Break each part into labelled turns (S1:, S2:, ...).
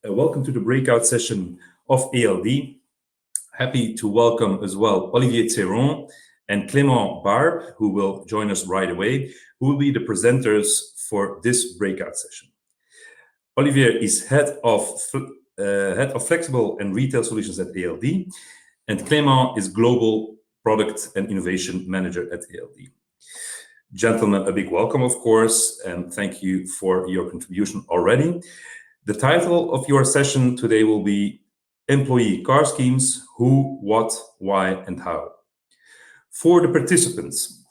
S1: Welcome to the breakout session of ALD. Happy to welcome as well Olivier Theron and Clément Barbe, who will join us right away, who will be the presenters for this breakout session. Olivier is head of Flexible and Retail Solutions at ALD, and Clément is Global Product and Innovation Manager at ALD. Gentlemen, a big welcome, of course, and thank you for your contribution already. The title of your session today will be Employee Car Schemes, Who, What, Why, and How. For the participants,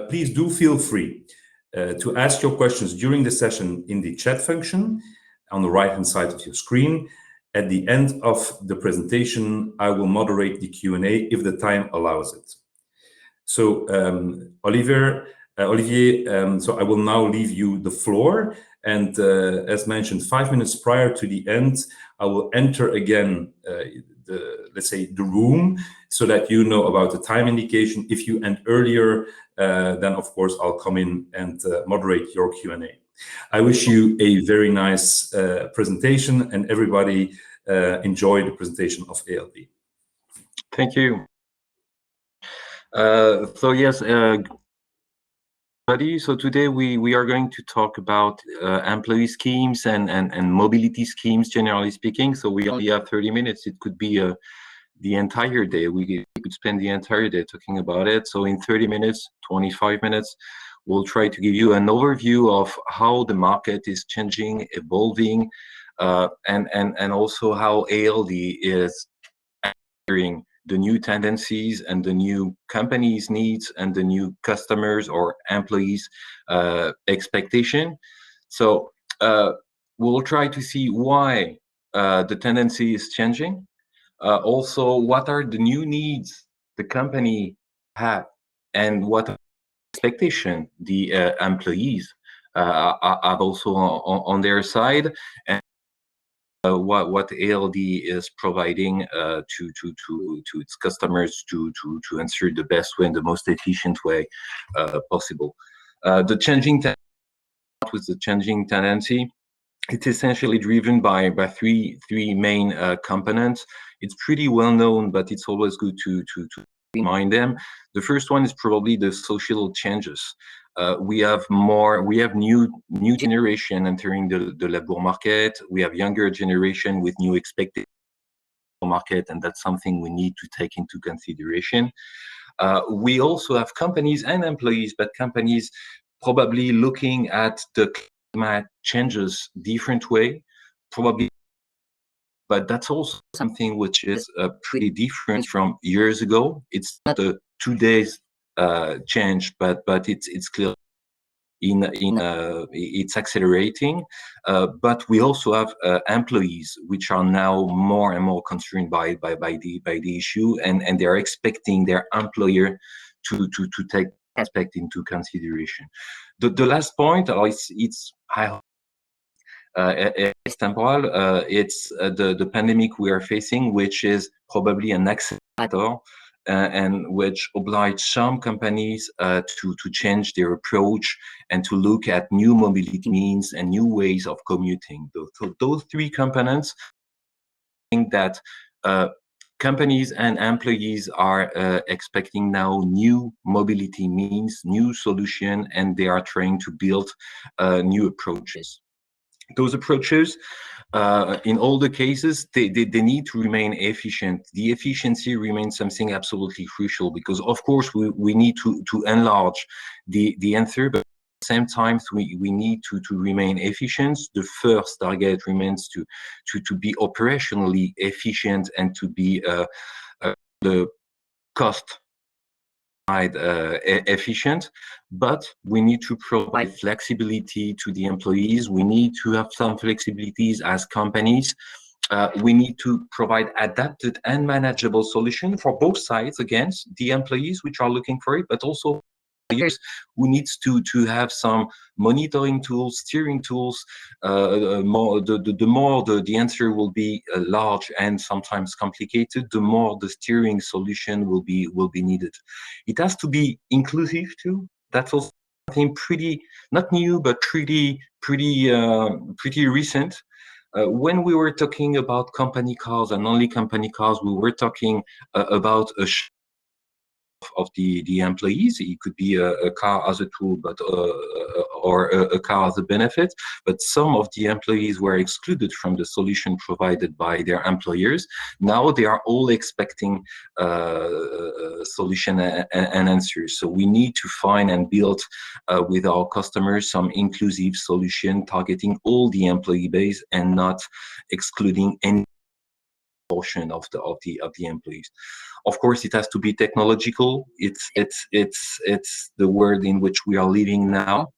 S1: please do feel free to ask your questions during the session in the chat function on the right-hand side of your screen. At the end of the presentation, I will moderate the Q&A if the time allows it. So, Olivier, so I will now leave you the floor. And as mentioned, 5 minutes prior to the end, I will enter again the room so that you know about the time indication. If you end earlier, then of course I'll come in and moderate your Q&A. I wish you a very nice presentation, and everybody enjoy the presentation of ALD.
S2: Thank you. So yes. So today we are going to talk about employee schemes and mobility schemes, generally speaking. So we only have 30 minutes. It could be the entire day. We could spend the entire day talking about it. So in 30 minutes, 25 minutes, we'll try to give you an overview of how the market is changing, evolving, and also how ALD is answering the new tendencies and the new companies' needs and the new customers or employees' expectation. So we'll try to see why the tendency is changing. Also, what are the new needs the company have, and what expectation the employees have also on their side, and what ALD is providing to its customers to answer the best way and the most efficient way possible. The changing tendency, it's essentially driven by three main components. It's pretty well known, but it's always good to remind them. The first one is probably the social changes. We have new generation entering the labor market. We have younger generation with new expectations market, and that's something we need to take into consideration. We also have companies and employees, but companies probably looking at the climate changes different way, probably. But that's also something which is pretty different from years ago. It's not a 2 days change, but it's clear it's accelerating. But we also have employees which are now more and more concerned by the issue, and they are expecting their employer to take aspect into consideration. The last point, it's temporal. It's the pandemic we are facing, which is probably an accelerator, and which oblige some companies to change their approach and to look at new mobility means and new ways of commuting. So those three components, I think that companies and employees are expecting now new mobility means, new solution, and they are trying to build new approaches. Those approaches, in all the cases, they need to remain efficient. The efficiency remains something absolutely crucial, because of course we need to enlarge the answer, but at the same time we need to remain efficient. The first target remains to be operationally efficient and to be the cost efficient, but we need to provide flexibility to the employees. We need to have some flexibilities as companies, We need to provide adapted and manageable solution for both sides, again, the employees which are looking for it, but also employers who needs to have some monitoring tools, steering tools. More the more the answer will be large and sometimes complicated, the more the steering solution will be needed. It has to be inclusive too. That's also something pretty not new, but pretty recent. When we were talking about company cars and only company cars, we were talking about a of the employees. It could be a car as a tool, but or a car as a benefit. But some of the employees were excluded from the solution provided by their employers. Now they are all expecting solution and answers. So we need to find and build with our customers some inclusive solution targeting all the employee base and not excluding any portion of the employees. Of course, it has to be technological. It's the world in which we are living now,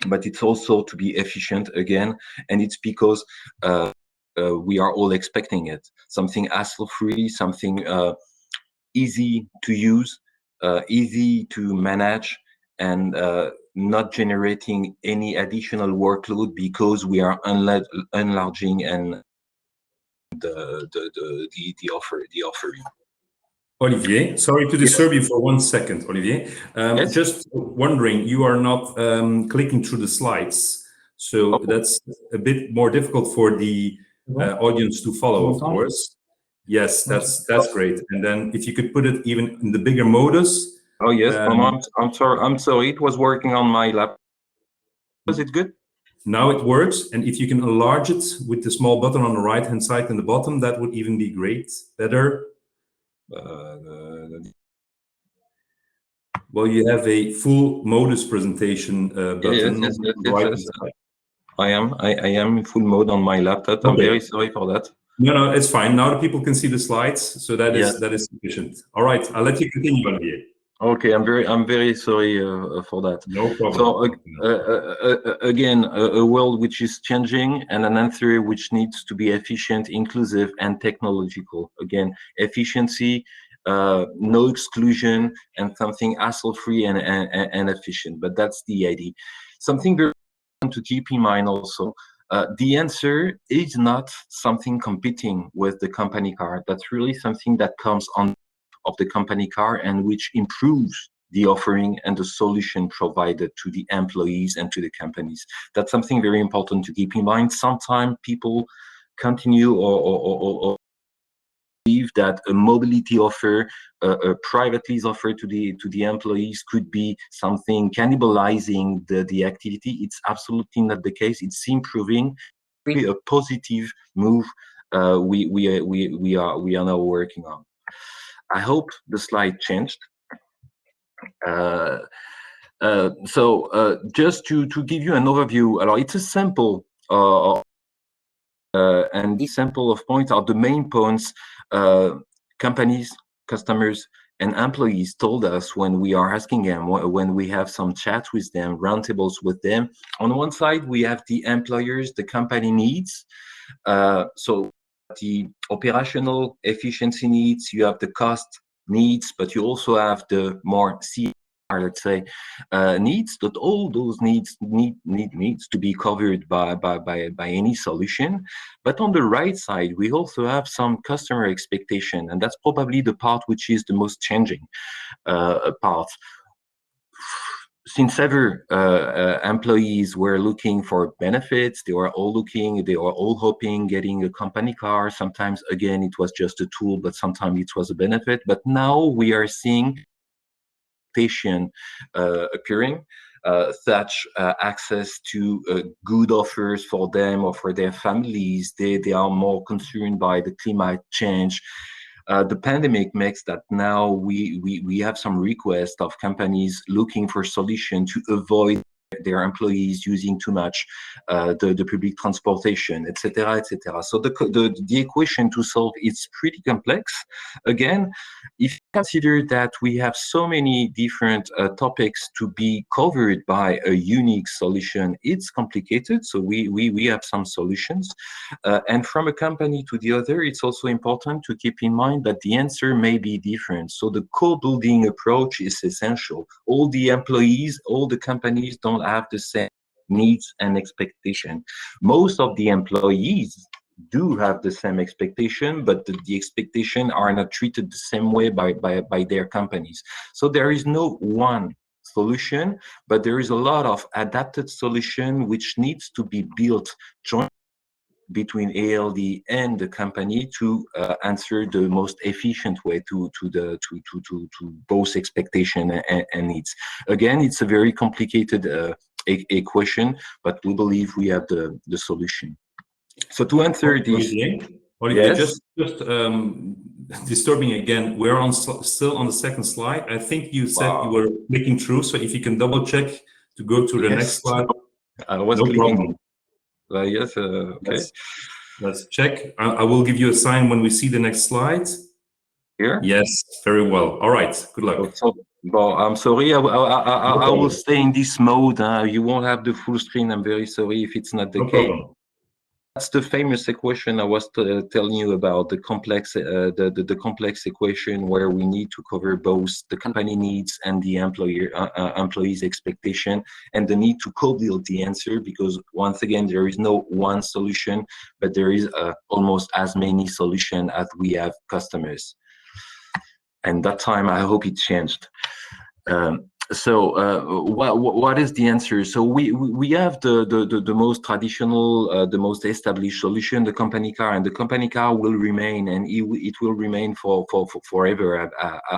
S2: but it's also to be efficient again, and it's because we are all expecting it. Something hassle-free, something easy to use, easy to manage, and not generating any additional workload because we are enlarging and the offering.
S1: Olivier, sorry to disturb you for 1 second, Olivier.
S2: Yes.
S1: Just wondering, you are not clicking through the slides, so that's a bit more difficult for the audience to follow, of course. Yes, that's great. And then if you could put it even in the bigger modus.
S2: Oh yes, I'm sorry. I'm sorry. It was working on my laptop. Was it good?
S1: Now it works, and if you can enlarge it with the small button on the right-hand side in the bottom, that would even be great. Better. Well, you have a full modus presentation button.
S2: Yes.
S1: On the right-hand side.
S2: I am in full mode on my laptop. I'm very sorry for that.
S1: No, it's fine. Now the people can see the slides, so that is sufficient. All right, I'll let you continue, Olivier.
S2: Okay, I'm very sorry for that.
S1: No problem.
S2: So again, a world which is changing and an answer which needs to be efficient, inclusive, and technological. Again, efficiency, no exclusion, and something hassle-free and efficient. But that's the idea. Something very important to keep in mind also. The answer is not something competing with the company car. That's really something that comes on of the company car and which improves the offering and the solution provided to the employees and to the companies. That's something very important to keep in mind. Sometimes people continue or believe that a mobility offer, a private lease offer to the employees could be something cannibalizing the activity. It's absolutely not the case. It's improving, really a positive move we are now working on. I hope the slide changed. So just to give you an overview, it's a sample, and this sample of points are the main points companies, customers, and employees told us when we are asking them, when we have some chats with them, roundtables with them. On one side, we have the employers, the company needs. So the operational efficiency needs, you have the cost needs, but you also have the more let's say needs. That all those needs to be covered by any solution. But on the right side, we also have some customer expectation, and that's probably the part which is the most changing part. Since ever, employees were looking for benefits. They were all hoping getting a company car. Sometimes, again, it was just a tool, but sometimes it was a benefit. But now we are seeing appearing, such access to good offers for them or for their families. They are more concerned by the climate change. The pandemic makes that now we have some requests of companies looking for solutions to avoid their employees using too much the public transportation, etc., etc. So the equation to solve is pretty complex. Again, if you consider that we have so many different topics to be covered by a unique solution, it's complicated. So we have some solutions, and from a company to the other, it's also important to keep in mind that the answer may be different. So the co-building approach is essential. All the employees, all the companies don't have the same needs and expectation. Most of the employees do have the same expectation, but the expectation are not treated the same way by their companies. So there is no one solution, but there is a lot of adapted solution which needs to be built jointly between ALD and the company to answer the most efficient way to both expectation and needs. Again, it's a very complicated equation, but we believe we have the solution. So to answer this,
S1: Olivier,
S2: yes?
S1: just disturbing again. We're on still on the second slide. I think you said you were clicking through. So if you can double check to go to the next slide.
S2: I was
S1: no
S2: clicking.
S1: problem.
S2: Yes, okay.
S1: Let's check. I will give you a sign when we see the next slide.
S2: Here?
S1: Yes, very well. All right, good luck.
S2: Well, I'm sorry. I will stay in this mode. You won't have the full screen. I'm very sorry if it's not the case.
S1: Problem.
S2: That's the famous equation I was telling you about, the complex, the complex equation where we need to cover both the company needs and the employee's expectation, and the need to co-build the answer, because once again, there is no one solution, but there is almost as many solutions as we have customers. And that time, I hope it changed. So what is the answer? So we have the most traditional, the most established solution, the company car, and the company car will remain, and it will remain for forever.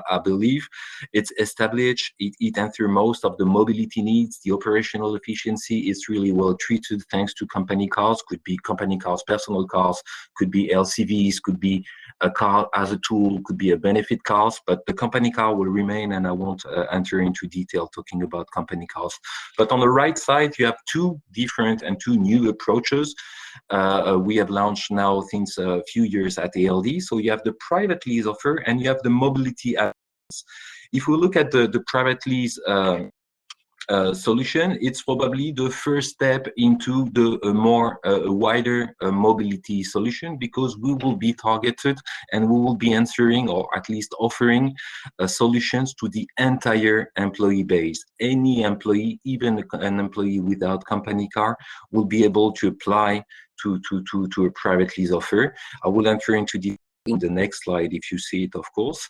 S2: I believe it's established. It answers most of the mobility needs. The operational efficiency is really well treated thanks to company cars. Could be company cars, personal cars, could be LCVs, could be a car as a tool, could be a benefit cars, but the company car will remain, and I won't enter into detail talking about company cars. But on the right side, you have two different and two new approaches we have launched now since a few years at ALD. So you have the private lease offer and you have the mobility allowance. If we look at the private lease solution, it's probably the first step into the more wider mobility solution, because we will be targeted and we will be answering, or at least offering solutions to the entire employee base. Any employee, even an employee without company car, will be able to apply to a private lease offer. I will enter into the in the next slide if you see it, of course.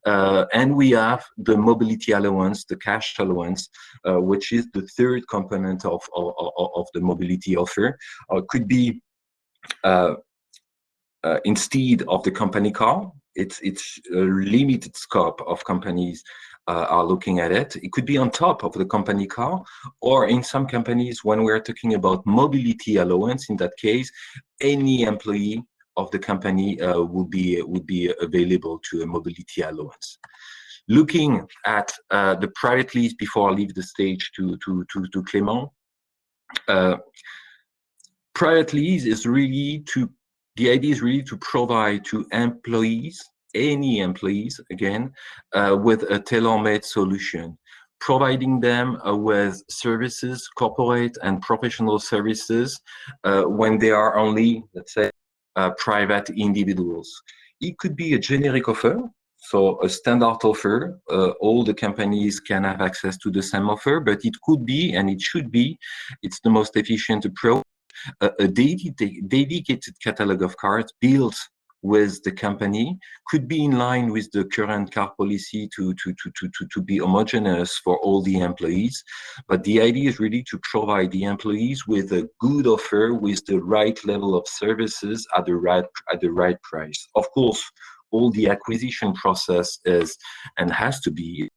S2: And we have the mobility allowance, the cash allowance, which is the third component of the mobility offer. Could be instead of the company car. It's a limited scope of companies are looking at it. It could be on top of the company car, or in some companies, when we're talking about mobility allowance, in that case, any employee of the company would be available to a mobility allowance. Looking at the private lease before I leave the stage to Clément, private lease is really the idea is really to provide to employees, any employees, again, with a tailor-made solution, providing them with services, corporate and professional services, when they are only, let's say, private individuals. It could be a generic offer, so a standard offer. All the companies can have access to the same offer, but it could be, and it should be, it's the most efficient approach, a dedicated catalog of cars built with the company, could be in line with the current car policy to be homogeneous for all the employees. But the idea is really to provide the employees with a good offer with the right level of services at the right price. Of course, all the acquisition process is and has to be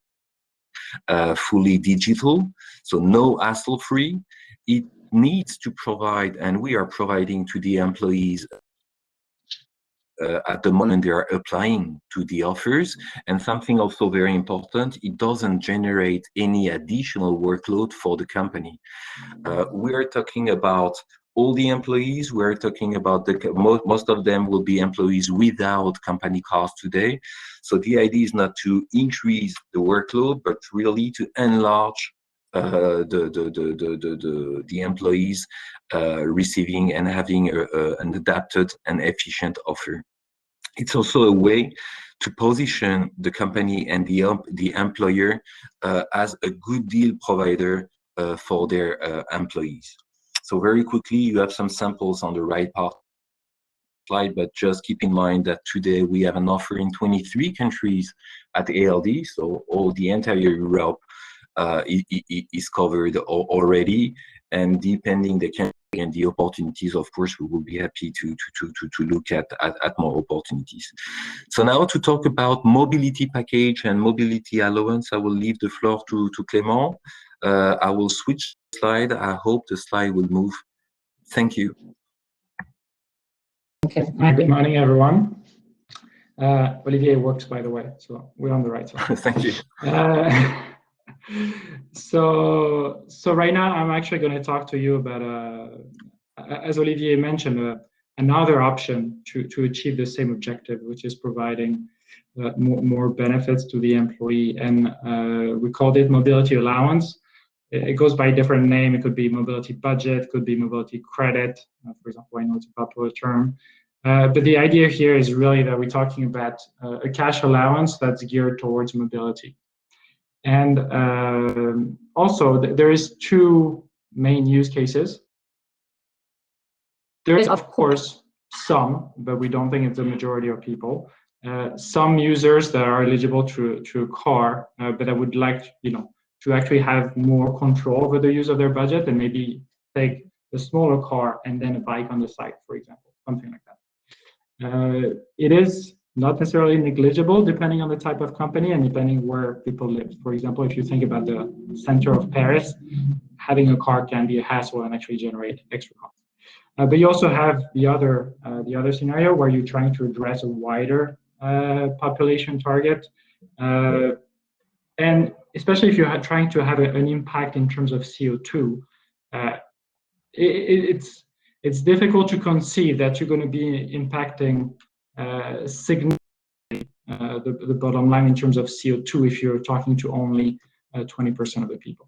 S2: fully digital, so no hassle-free. It needs to provide, and we are providing to the employees, at the moment they are applying to the offers. And something also very important, it doesn't generate any additional workload for the company. We are talking about all the employees. We're talking about most of them will be employees without company cars today. So the idea is not to increase the workload, but really to enlarge the employees receiving and having an adapted and efficient offer. It's also a way to position the company and the employer as a good deal provider for their employees. So very quickly, you have some samples on the right part slide, but just keep in mind that today we have an offer in 23 countries at ALD, so all the entire Europe is covered already, and depending the country and the opportunities, of course, we will be happy to look at more opportunities. So now to talk about mobility package and mobility allowance, I will leave the floor to Clément. I will switch slide. I hope the slide will move. Thank you.
S3: Okay. Good morning, everyone. Olivier works, by the way, so we're on the right side.
S2: Thank you.
S3: So right now, I'm actually going to talk to you about, as Olivier mentioned, another option to achieve the same objective, which is providing more benefits to the employee, and we called it mobility allowance. It goes by a different name. It could be mobility budget, could be mobility credit, for example. I know it's a popular term. But the idea here is really that we're talking about a cash allowance that's geared towards mobility. And also, there is two main use cases. There is, of course, some, but we don't think it's the majority of people. Some users that are eligible to a car, but I would like, to actually have more control over the use of their budget and maybe take a smaller car and then a bike on the side, for example, something like that. It is not necessarily negligible depending on the type of company and depending where people live. For example, if you think about the center of Paris, having a car can be a hassle and actually generate extra costs. But you also have the other scenario where you're trying to address a wider population target. And especially if you're trying to have an impact in terms of CO2, it's difficult to conceive that you're going to be impacting significantly the bottom line in terms of CO2 if you're talking to only 20% of the people.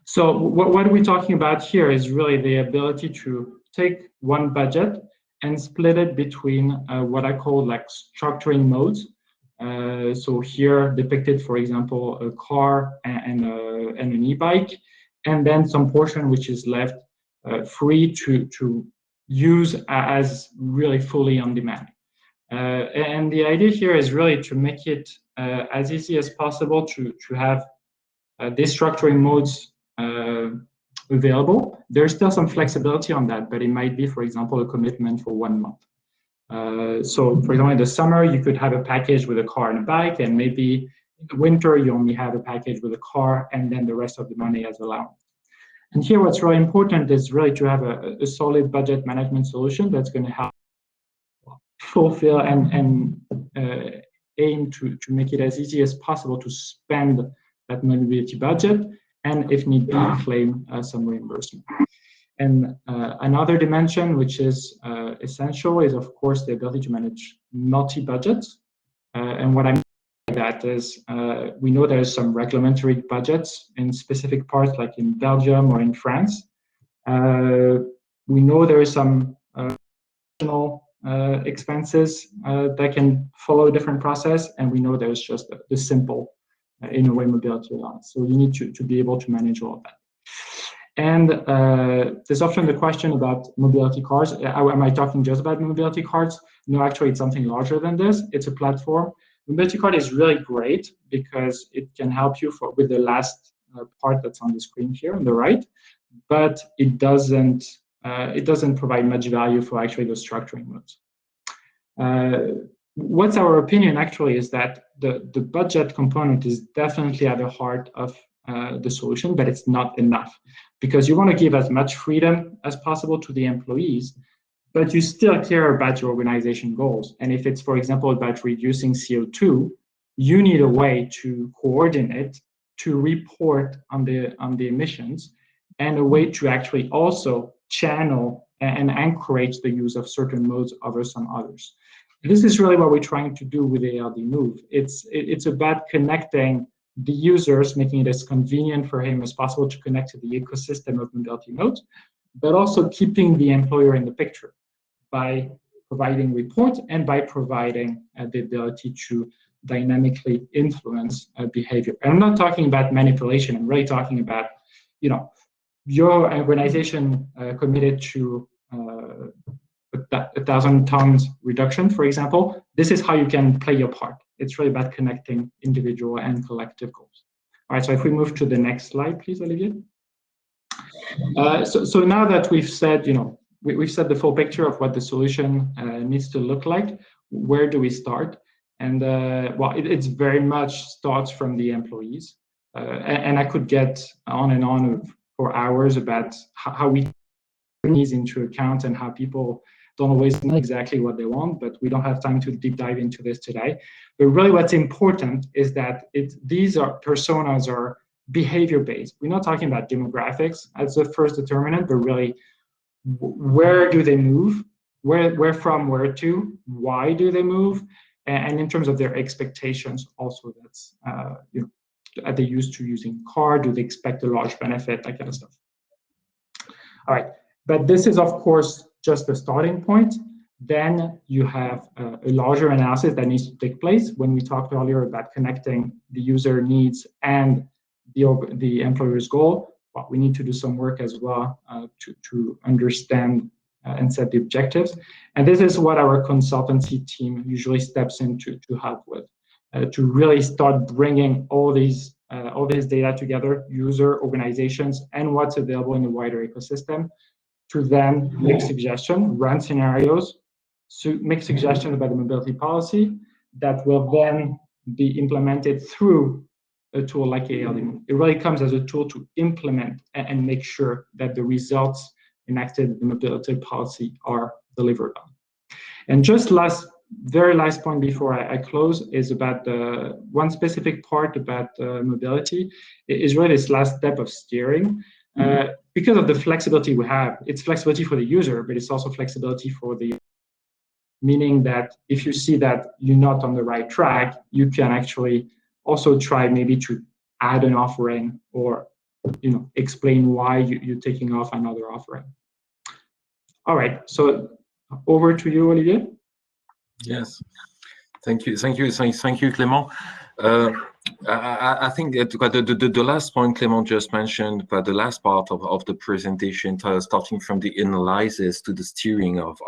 S3: So what we're talking about here is really the ability to take one budget and split it between what I call like structuring modes. So here depicted, for example, a car and an e-bike, and then some portion which is left free to use as really fully on demand. And the idea here is really to make it as easy as possible to have these structuring modes available. There's still some flexibility on that, but it might be, for example, a commitment for 1 month. So, for example, in the summer, you could have a package with a car and a bike, and maybe in the winter, you only have a package with a car, and then the rest of the money as allowance. And here, what's really important is really to have a solid budget management solution that's going to help fulfill and aim to make it as easy as possible to spend that mobility budget, and if need be, claim some reimbursement. And another dimension which is essential is, of course, the ability to manage multi-budgets. And what I mean by that is we know there's some regulatory budgets in specific parts, like in Belgium or in France. We know there is some additional expenses that can follow a different process, and we know there's just the simple, in a way, mobility allowance. So you need to be able to manage all of that. And there's often the question about mobility cards. Am I talking just about mobility cards? No, actually, it's something larger than this. It's a platform. Mobility card is really great because it can help you with the last part that's on the screen here on the right, but it doesn't provide much value for actually the structuring modes. What's our opinion actually is that the budget component is definitely at the heart of the solution, but it's not enough, because you want to give as much freedom as possible to the employees, but you still care about your organization goals. And if it's, for example, about reducing CO2, you need a way to coordinate, to report on the emissions, and a way to actually also channel and encourage the use of certain modes over some others. This is really what we're trying to do with the ALD Move. It's about connecting the users, making it as convenient for him as possible to connect to the ecosystem of mobility modes, but also keeping the employer in the picture by providing reports and by providing the ability to dynamically influence behavior. And I'm not talking about manipulation. I'm really talking about, your organization committed to 1,000 tons reduction, for example. This is how you can play your part. It's really about connecting individual and collective goals. All right, so if we move to the next slide, please, Olivier. So now that we've said, we've set the full picture of what the solution needs to look like, where do we start? And well, it's very much starts from the employees. And I could get on and on for hours about how we take these into account and how people don't always know exactly what they want, but we don't have time to deep dive into this today. But really what's important is that these personas are behavior-based. We're not talking about demographics as the first determinant, but really where do they move, where from, where to, why do they move, and in terms of their expectations also, that's, are they used to using car, do they expect a large benefit, that kind of stuff. All right, but this is of course just the starting point. Then you have a larger analysis that needs to take place. When we talked earlier about connecting the user needs and the employer's goal, well, we need to do some work as well to understand and set the objectives. And this is what our consultancy team usually steps in to help with, to really start bringing all this data together, user, organizations, and what's available in the wider ecosystem, to then make suggestions, run scenarios, make suggestions about the mobility policy that will then be implemented through a tool like ALD. It really comes as a tool to implement and make sure that the results enacted in the mobility policy are delivered on. And just very last point before I close is about the one specific part about mobility is really this last step of steering. Because of the flexibility we have, it's flexibility for the user, but it's also flexibility for the, meaning that if you see that you're not on the right track, you can actually also try maybe to add an offering or explain why you're taking off another offering. All right, so over to you, Olivier.
S2: Yes, thank you, Clément. I think that the last point Clément just mentioned, but the last part of the presentation, starting from the analysis to the steering of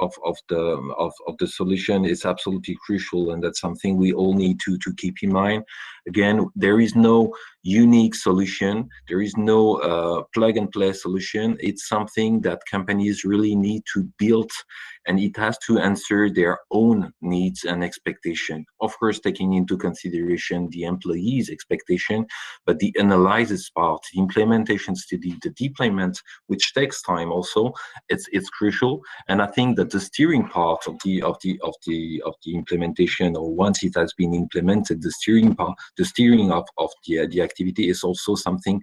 S2: the solution, is absolutely crucial, and that's something we all need to keep in mind. Again, there is no unique solution. There is no plug and play solution. It's something that companies really need to build, and it has to answer their own needs and expectation. Of course, taking into consideration the employees' expectation, but the analysis part, the implementation study, the deployment, which takes time also, it's crucial. And I think that the steering part of the implementation, or once it has been implemented, the steering part, the steering of the activity is also something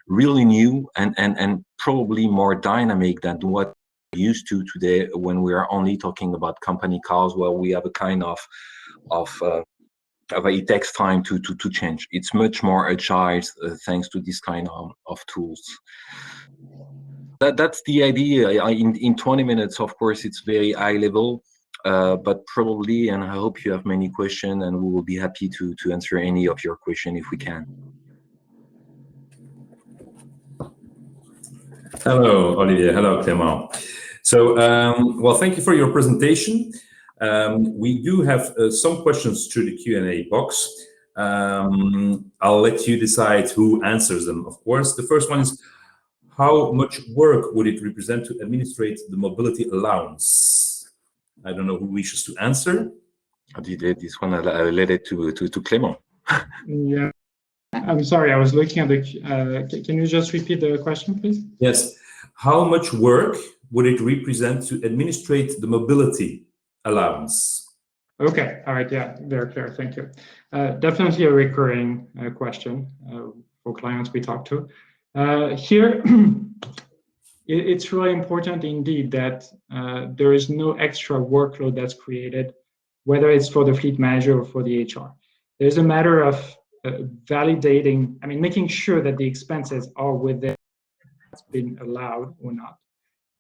S2: really new and probably more dynamic than what we're used to today, when we are only talking about company cars, where we have a kind of it takes time to change. It's much more agile thanks to this kind of tools. That's the idea. In 20 minutes, of course, it's very high level. But probably, and I hope you have many questions, and we will be happy to answer any of your questions if we can.
S1: Hello, Olivier. Hello, Clément. So, well, thank you for your presentation. We do have some questions through the Q&A box. I'll let you decide who answers them, of course. The first one is, how much work would it represent to administrate the mobility allowance? I don't know who wishes to answer.
S2: I did this one. I let it to Clément.
S3: Yeah, I'm sorry. I was looking at the. Can you just repeat the question, please?
S1: Yes. How much work would it represent to administrate the mobility allowance?
S3: Okay, all right, yeah, very clear, thank you. Definitely a recurring question for clients we talk to. Here, it's really important indeed that there is no extra workload that's created, whether it's for the fleet manager or for the HR. There's a matter of validating, making sure that the expenses are within what's been allowed or not.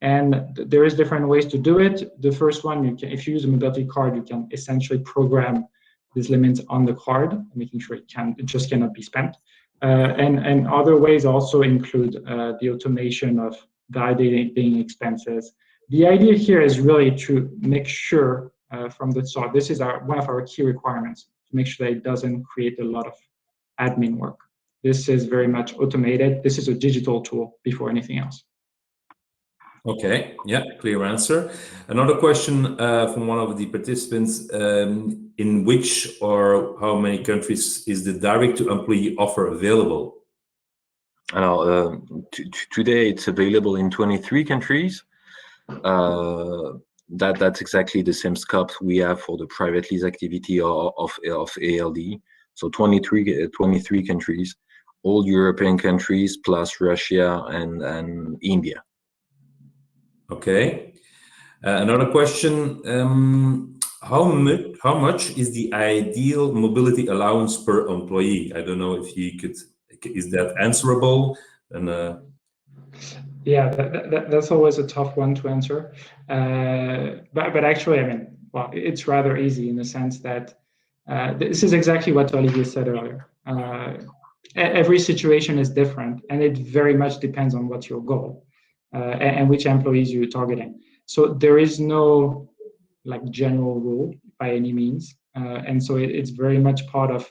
S3: And there is different ways to do it. The first one, if you use a mobility card, you can essentially program these limits on the card, making sure it just cannot be spent. And other ways also include the automation of validating expenses. The idea here is really to make sure from the start, this is one of our key requirements, to make sure that it doesn't create a lot of admin work. This is very much automated. This is a digital tool before anything else.
S1: Okay, yeah, clear answer. Another question from one of the participants, in which or how many countries is the direct-to-employee offer available?
S2: Today it's available in 23 countries. That's exactly the same scope we have for the private lease activity of ALD. So 23 countries, all European countries plus Russia and India.
S1: Okay. Another question, how much is the ideal mobility allowance per employee? I don't know if you could, is that answerable? And
S3: yeah, that's always a tough one to answer. But actually, well, it's rather easy in the sense that this is exactly what Olivier said earlier. Every situation is different, and it very much depends on what's your goal. And which employees you're targeting. So there is no general rule by any means. And so it's very much part of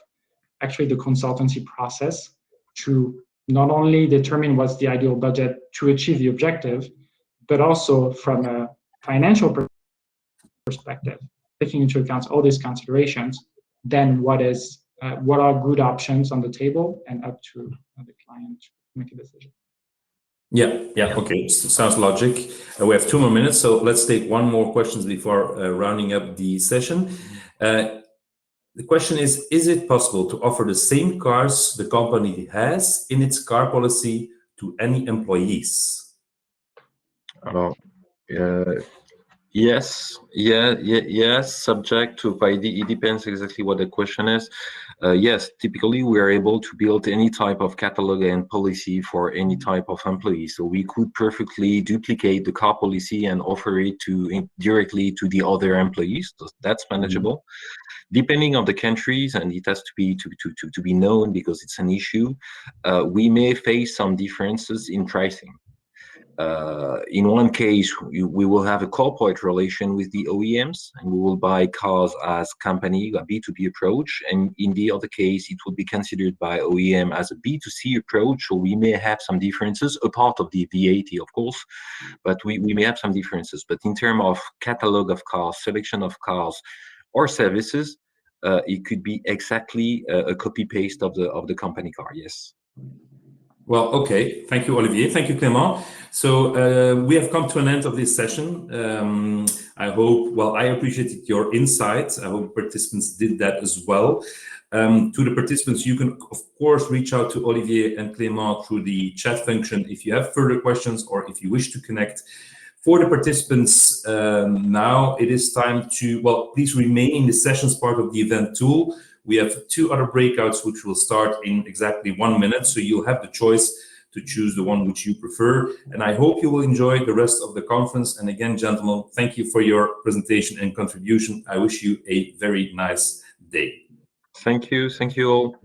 S3: actually the consultancy process to not only determine what's the ideal budget to achieve the objective, but also from a financial perspective, taking into account all these considerations, then what are good options on the table, and up to the client to make a decision.
S1: Yeah, okay, sounds logic. We have 2 more minutes, so let's take one more questions before rounding up the session. The question is it possible to offer the same cars the company has in its car policy to any employees?
S2: Yes, subject to it depends exactly what the question is. Yes, typically we are able to build any type of catalog and policy for any type of employee. So we could perfectly duplicate the car policy and offer it directly to the other employees. So that's manageable. Depending on the countries, and it has to be known because it's an issue, we may face some differences in pricing. In one case, we will have a corporate relation with the OEMs, and we will buy cars as company, a B2B approach. And in the other case, it will be considered by OEM as a B2C approach. So we may have some differences, a part of the VAT, of course, but we may have some differences. But in terms of catalog of cars, selection of cars or services, it could be exactly a copy paste of the company car. Yes.
S1: Well, okay. Thank you, Olivier. Thank you, Clément. So we have come to an end of this session. I appreciated your insights. I hope participants did that as well. To the participants, you can, of course, reach out to Olivier and Clément through the chat function if you have further questions or if you wish to connect. For the participants, now it is time to, please remain in the sessions part of the event tool. We have 2 other breakouts which will start in exactly 1 minute, so you'll have the choice to choose the one which you prefer. And I hope you will enjoy the rest of the conference. And again, gentlemen, thank you for your presentation and contribution. I wish you a very nice day.
S2: Thank you. Thank you all.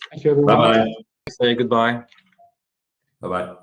S3: Thank you, everyone.
S1: Bye-bye.
S2: Say goodbye.
S1: Bye-bye.